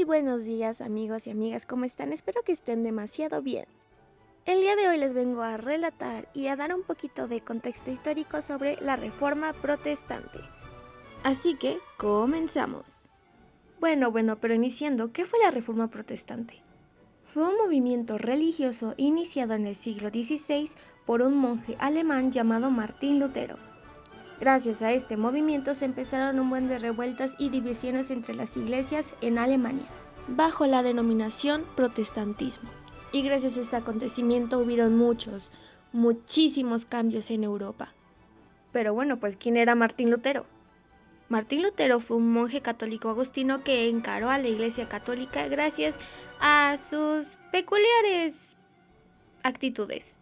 Muy buenos días amigos y amigas, ¿cómo están? Espero que estén demasiado bien. El día de hoy les vengo a relatar y a dar un poquito de contexto histórico sobre la Reforma Protestante. Así que, comenzamos. Bueno, pero iniciando, ¿qué fue la Reforma Protestante? Fue un movimiento religioso iniciado en el siglo XVI por un monje alemán llamado Martín Lutero. Gracias a este movimiento se empezaron un buen de revueltas y divisiones entre las iglesias en Alemania, bajo la denominación protestantismo. Y gracias a este acontecimiento hubieron muchísimos cambios en Europa. Pero bueno, pues ¿quién era Martín Lutero? Martín Lutero fue un monje católico agustino que encaró a la Iglesia Católica gracias a sus peculiares actitudes.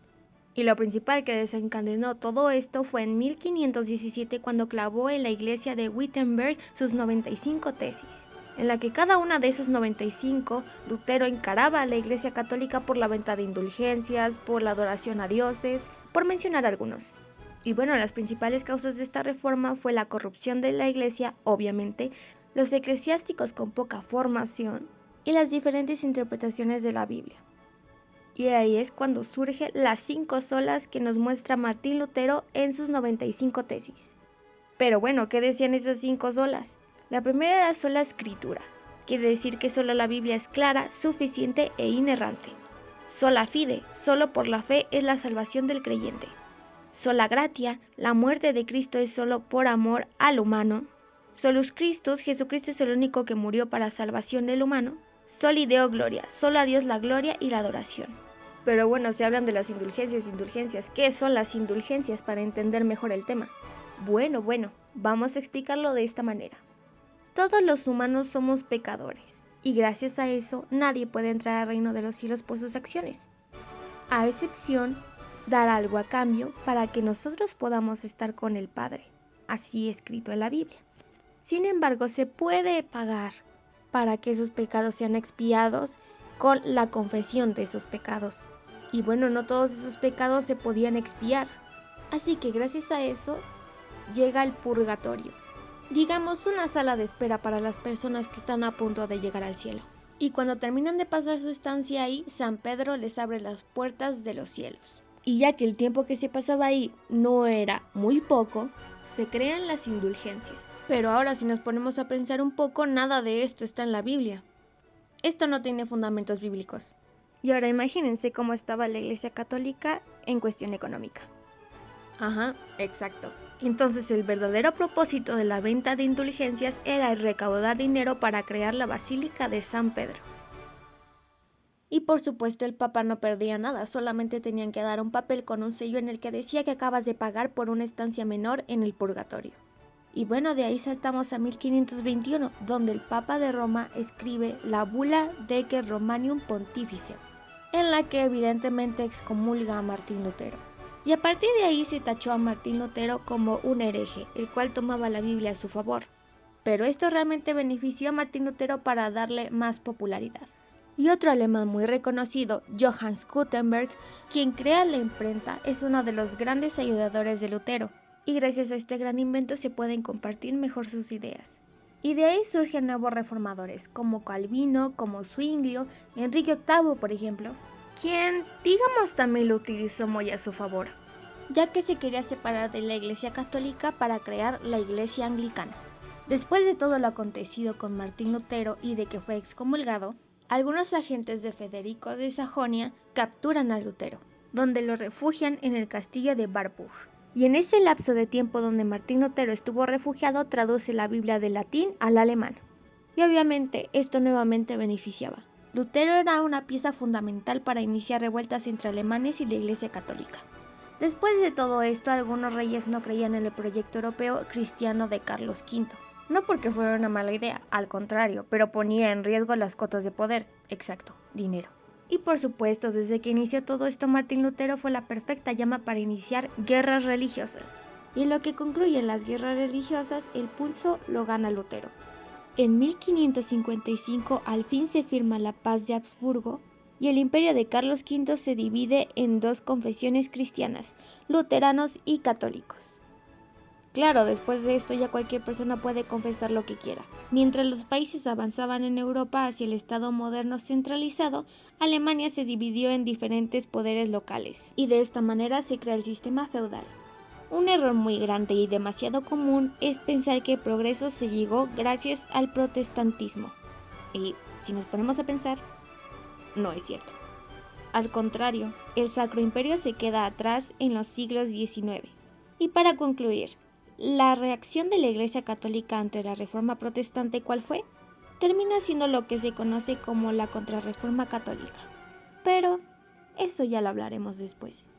Y lo principal que desencadenó todo esto fue en 1517 cuando clavó en la iglesia de Wittenberg sus 95 tesis, en la que cada una de esas 95 Lutero encaraba a la iglesia católica por la venta de indulgencias, por la adoración a dioses, por mencionar algunos. Y bueno, las principales causas de esta reforma fue la corrupción de la iglesia, obviamente, los eclesiásticos con poca formación y las diferentes interpretaciones de la Biblia. Y ahí es cuando surgen las 5 solas que nos muestra Martín Lutero en sus 95 tesis. Pero bueno, ¿qué decían esas 5 solas? La primera era sola escritura, quiere decir que solo la Biblia es clara, suficiente e inerrante. Sola fide, solo por la fe es la salvación del creyente. Sola gratia, la muerte de Cristo es solo por amor al humano. Solus Christus, Jesucristo es el único que murió para salvación del humano. Soli Deo Gloria, solo a Dios la gloria y la adoración. Pero bueno, se hablan de las indulgencias. ¿Qué son las indulgencias para entender mejor el tema? Bueno, vamos a explicarlo de esta manera. Todos los humanos somos pecadores, y gracias a eso nadie puede entrar al reino de los cielos por sus acciones. A excepción, dar algo a cambio para que nosotros podamos estar con el Padre, así escrito en la Biblia. Sin embargo, se puede pagar para que esos pecados sean expiados con la confesión de esos pecados. Y bueno, no todos esos pecados se podían expiar. Así que gracias a eso llega el purgatorio. Digamos una sala de espera para las personas que están a punto de llegar al cielo. Y cuando terminan de pasar su estancia ahí, San Pedro les abre las puertas de los cielos. Y ya que el tiempo que se pasaba ahí no era muy poco, se crean las indulgencias. Pero ahora si nos ponemos a pensar un poco, nada de esto está en la Biblia. Esto no tiene fundamentos bíblicos. Y ahora imagínense cómo estaba la Iglesia Católica en cuestión económica. Ajá, exacto. Entonces el verdadero propósito de la venta de indulgencias era recaudar dinero para crear la Basílica de San Pedro. Y por supuesto el Papa no perdía nada, solamente tenían que dar un papel con un sello en el que decía que acabas de pagar por una estancia menor en el purgatorio. Y bueno, de ahí saltamos a 1521, donde el Papa de Roma escribe la Bula Decet Romanium Pontificem, en la que evidentemente excomulga a Martín Lutero. Y a partir de ahí se tachó a Martín Lutero como un hereje, el cual tomaba la Biblia a su favor. Pero esto realmente benefició a Martín Lutero para darle más popularidad. Y otro alemán muy reconocido, Johannes Gutenberg, quien crea la imprenta, es uno de los grandes ayudadores de Lutero. Y gracias a este gran invento se pueden compartir mejor sus ideas. Y de ahí surgen nuevos reformadores, como Calvino, como Zwinglio, Enrique VIII, por ejemplo, quien, digamos, también lo utilizó muy a su favor, ya que se quería separar de la Iglesia Católica para crear la Iglesia Anglicana. Después de todo lo acontecido con Martín Lutero y de que fue excomulgado, algunos agentes de Federico de Sajonia capturan a Lutero, donde lo refugian en el castillo de Warburg. Y en ese lapso de tiempo donde Martín Lutero estuvo refugiado, traduce la Biblia del latín al alemán. Y obviamente esto nuevamente beneficiaba. Lutero era una pieza fundamental para iniciar revueltas entre alemanes y la Iglesia Católica. Después de todo esto, algunos reyes no creían en el proyecto europeo cristiano de Carlos V. No porque fuera una mala idea, al contrario, pero ponía en riesgo las cotas de poder, exacto, dinero. Y por supuesto, desde que inició todo esto, Martín Lutero fue la perfecta llama para iniciar guerras religiosas. Y en lo que concluyen las guerras religiosas, el pulso lo gana Lutero. En 1555 al fin se firma la Paz de Habsburgo y el imperio de Carlos V se divide en dos confesiones cristianas, luteranos y católicos. Claro, después de esto ya cualquier persona puede confesar lo que quiera. Mientras los países avanzaban en Europa hacia el Estado moderno centralizado, Alemania se dividió en diferentes poderes locales, y de esta manera se crea el sistema feudal. Un error muy grande y demasiado común es pensar que el progreso se llegó gracias al protestantismo. Y si nos ponemos a pensar, no es cierto. Al contrario, el Sacro Imperio se queda atrás en los siglos XIX. Y para concluir, la reacción de la Iglesia Católica ante la Reforma Protestante, ¿cuál fue? Termina siendo lo que se conoce como la Contrarreforma Católica. Pero eso ya lo hablaremos después.